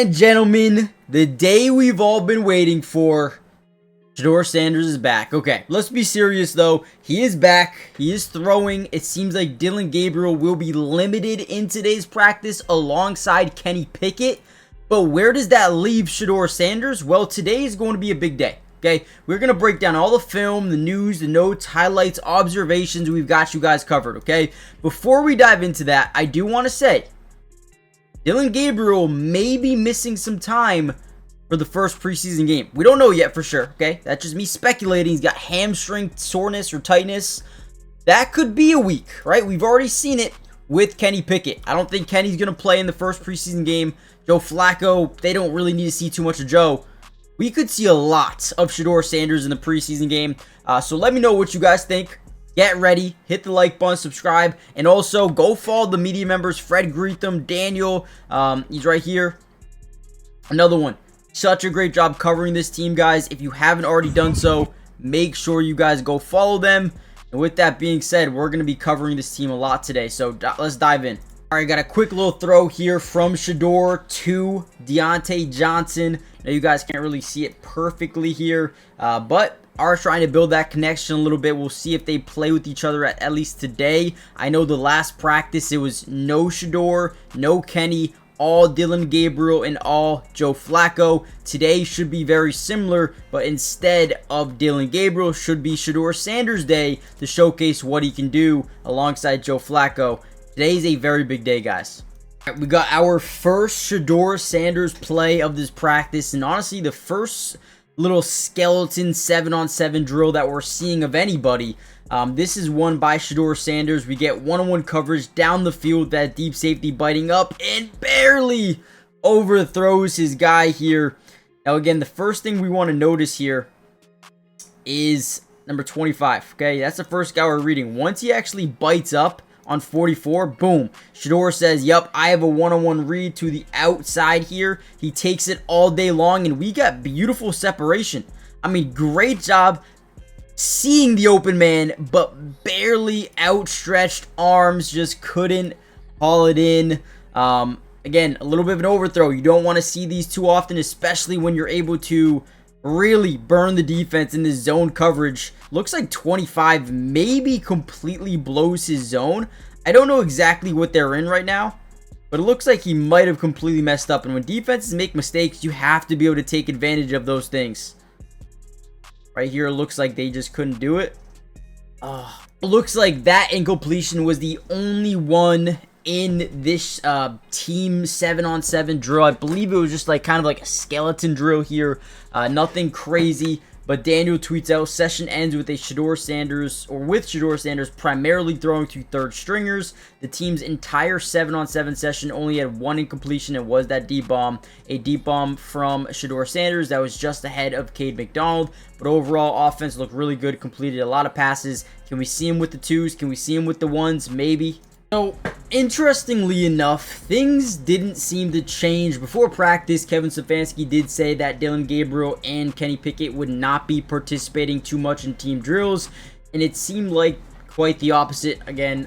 and gentlemen, the day we've all been waiting for. Shedeur Sanders is back. Okay, let's be serious though. He is back. He is throwing. It seems like Dillon Gabriel will be limited in today's practice alongside Kenny Pickett. But where does that leave Shedeur Sanders? Well, today is going to be a big day. Okay, we're going to break down all the film, the news, the notes, highlights, observations. We've got you guys covered, okay? Before we dive into that, I do want to say Dillon Gabriel may be missing some time for the first preseason game. We don't know yet for sure, okay? That's just me speculating. He's got hamstring soreness or tightness. That could be a week, right? We've already seen it with Kenny Pickett. I don't think Kenny's going to play in the first preseason game. Joe Flacco, they don't really need to see too much of Joe. We could see a lot of Shedeur Sanders in the preseason game. So let me know what you guys think. Get ready, hit the like button, subscribe, and also go follow the media members, Fred Greetham, Daniel, he's right here. Another one. Such a great job covering this team, guys. If you haven't already done so, make sure you guys go follow them. And with that being said, we're going to be covering this team a lot today, so let's dive in. All right, got a quick little throw here from Shedeur to Deontay Johnson. Now, you guys can't really see it perfectly here, but are trying to build that connection a little bit. We'll see if they play with each other at least today. I know the last practice, it was no Shedeur, no Kenny, all Dillon Gabriel and all Joe Flacco. Today should be very similar, but instead of Dillon Gabriel, should be Shedeur Sanders Day to showcase what he can do alongside Joe Flacco. Today is a very big day, guys. All right, we got our first Shedeur Sanders play of this practice, and honestly, the first little skeleton 7-on-7 drill that we're seeing of anybody. This is one by Shedeur Sanders. We get one-on-one coverage down the field, that deep safety biting up and barely overthrows his guy here. Now again, the first thing we want to notice here is number 25. Okay, that's the first guy we're reading. Once he actually bites up on 44, boom, Shedeur says, yep, I have a one-on-one read to the outside here. He takes it all day long, and we got beautiful separation. I mean, great job seeing the open man, but barely outstretched arms, just couldn't haul it in. Again, a little bit of an overthrow. You don't want to see these too often, especially when you're able to really burn the defense in this zone coverage. Looks like 25 maybe completely blows his zone. I don't know exactly what they're in right now, but it looks like he might have completely messed up. And when defenses make mistakes, you have to be able to take advantage of those things. Right here, it looks like they just couldn't do it. Looks like that incompletion was the only one in this team 7-on-7 drill. I believe it was just like kind of like a skeleton drill here. Nothing crazy. But Daniel tweets out, session ends with Shedeur Sanders primarily throwing to third stringers. The team's entire 7-on-7 session only had one incompletion, and was that deep bomb. A deep bomb from Shedeur Sanders that was just ahead of Cade McDonald. But overall, offense looked really good, completed a lot of passes. Can we see him with the twos? Can we see him with the ones? Maybe. So, interestingly enough, things didn't seem to change. Before practice, Kevin Stefanski did say that Dillon Gabriel and Kenny Pickett would not be participating too much in team drills, and it seemed like quite the opposite again,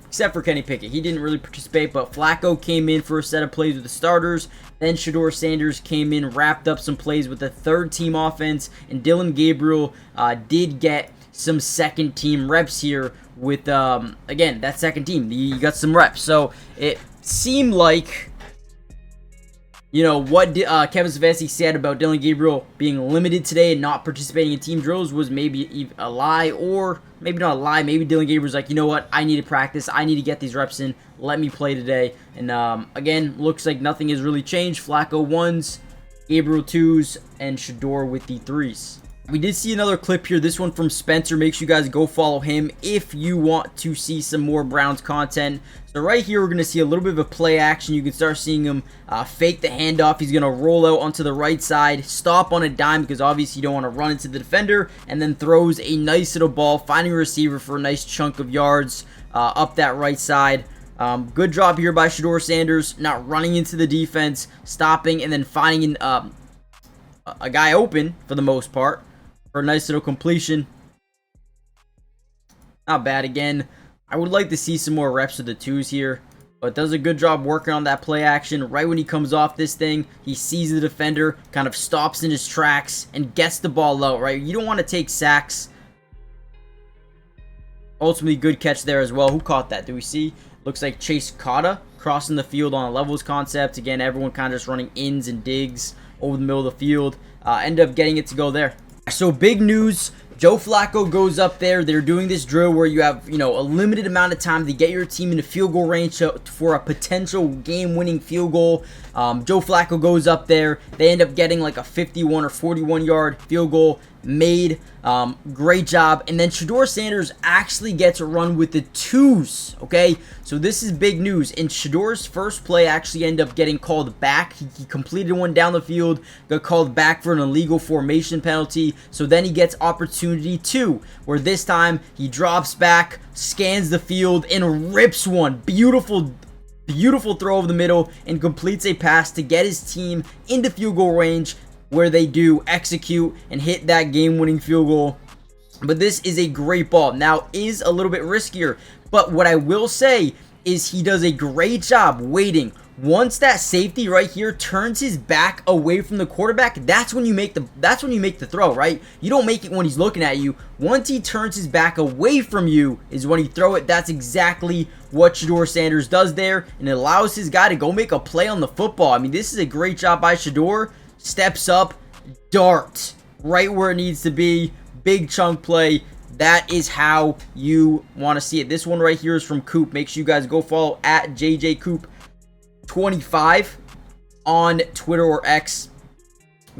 except for Kenny Pickett. He didn't really participate, but Flacco came in for a set of plays with the starters. Then Shedeur Sanders came in, wrapped up some plays with the third team offense, and Dillon Gabriel did get some second team reps here with again, that second team. You got some reps, so it seemed like, you know, what Kevin Stefanski said about Dillon Gabriel being limited today and not participating in team drills was maybe a lie, or maybe not a lie. Maybe Dillon Gabriel's like, you know what, I need to practice, I need to get these reps in, let me play today. And again, looks like nothing has really changed. Flacco 1s, Gabriel 2s, and Shedeur with the 3s. We did see another clip here, this one from Spencer. Make sure you guys go follow him if you want to see some more Browns content. So right here, we're going to see a little bit of a play action. You can start seeing him fake the handoff. He's going to roll out onto the right side, stop on a dime because obviously you don't want to run into the defender, and then throws a nice little ball, finding a receiver for a nice chunk of yards up that right side. Good job here by Shedeur Sanders, not running into the defense, stopping, and then finding a guy open for the most part for a nice little completion. Not bad. Again, I would like to see some more reps of the twos here. but does a good job working on that play action. Right when he comes off this thing, he sees the defender, kind of stops in his tracks, and gets the ball low, right? You don't want to take sacks. Ultimately, good catch there as well. Who caught that? Do we see? Looks like Chase Cotta crossing the field on a levels concept. Again, everyone kind of just running ins and digs over the middle of the field. End up getting it to go there. So big news. Joe Flacco goes up there. They're doing this drill where you have, a limited amount of time to get your team into field goal range for a potential game-winning field goal. Joe Flacco goes up there. They end up getting like a 51 or 41-yard field goal made. Great job. And then Shedeur Sanders actually gets a run with the twos. Okay, so this is big news. In Shedeur's first play, actually ended up getting called back. He completed one down the field, got called back for an illegal formation penalty. So then he gets opportunity 2, where this time he drops back, scans the field, and rips one. Beautiful throw over the middle, and completes a pass to get his team into field goal range, where they do execute and hit that game-winning field goal. But this is a great ball. Now, is a little bit riskier, but what I will say is he does a great job waiting. Once that safety right here turns his back away from the quarterback, that's when you make the throw, right? You don't make it when he's looking at you. Once he turns his back away from you is when you throw it. That's exactly what Shedeur Sanders does there, and it allows his guy to go make a play on the football. I mean, this is a great job by Shedeur. Steps up, dart right where it needs to be. Big chunk play. That is how you want to see it. This one right here is from Coop. Make sure you guys go follow at JJCoop25 on Twitter or X.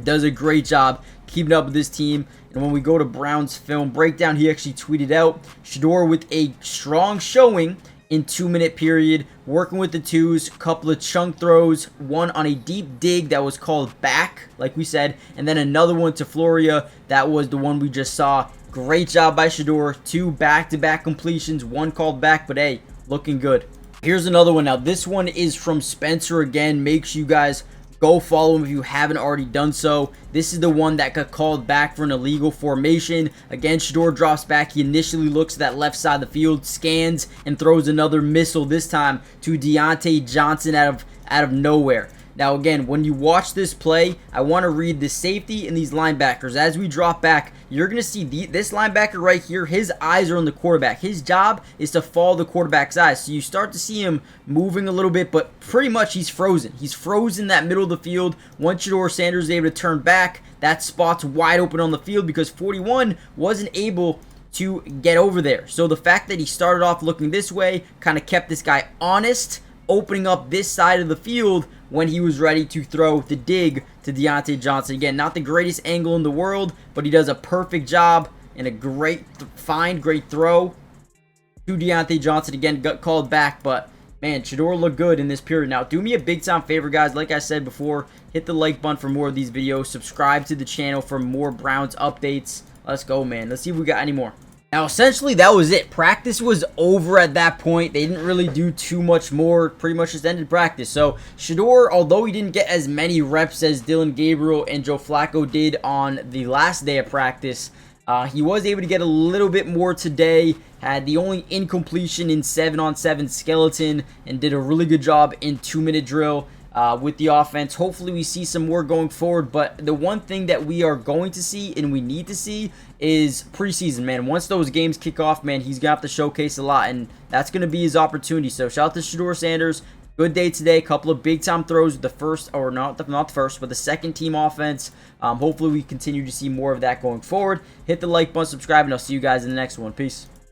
Does a great job keeping up with this team. And when we go to Brown's film breakdown, he actually tweeted out Shedeur with a strong showing in 2-minute period, working with the twos, couple of chunk throws, one on a deep dig that was called back, like we said, and then another one to Floria. That was the one we just saw. Great job by Shedeur. 2 back-to-back completions, 1 called back, but hey, looking good. Here's another one. Now, this one is from Spencer again. Make sure you guys go follow him if you haven't already done so. This is the one that got called back for an illegal formation. Again, Shedeur drops back. He initially looks at that left side of the field, scans, and throws another missile, this time to Deontay Johnson out of nowhere. Now, again, when you watch this play, I want to read the safety and these linebackers. As we drop back, you're going to see this linebacker right here, his eyes are on the quarterback. His job is to follow the quarterback's eyes. So you start to see him moving a little bit, but pretty much he's frozen. He's frozen that middle of the field. Once Shedeur Sanders is able to turn back, that spot's wide open on the field because 41 wasn't able to get over there. So the fact that he started off looking this way kind of kept this guy honest, opening up this side of the field when he was ready to throw the dig to Deontay Johnson. Again, not the greatest angle in the world, but he does a perfect job and a great throw to Deontay Johnson. Again, got called back, but man, Shedeur looked good in this period. Now, do me a big time favor, guys. Like I said before, hit the like button for more of these videos. Subscribe to the channel for more Browns updates. Let's go, man. Let's see if we got any more. Now, essentially, that was it. Practice was over at that point. They didn't really do too much more. Pretty much just ended practice. So, Shedeur, although he didn't get as many reps as Dillon Gabriel and Joe Flacco did on the last day of practice, he was able to get a little bit more today. Had the only incompletion in 7-on-7 skeleton and did a really good job in 2-minute drill with the offense. Hopefully we see some more going forward, but the one thing that we are going to see and we need to see is preseason, man. Once those games kick off, man, he's gonna have to showcase a lot, and that's gonna be his opportunity. So shout out to Shedeur Sanders. Good day today. A couple of big time throws with the first, or not the first, but the second team offense. Hopefully we continue to see more of that going forward. Hit the like button, subscribe, and I'll see you guys in the next one. Peace.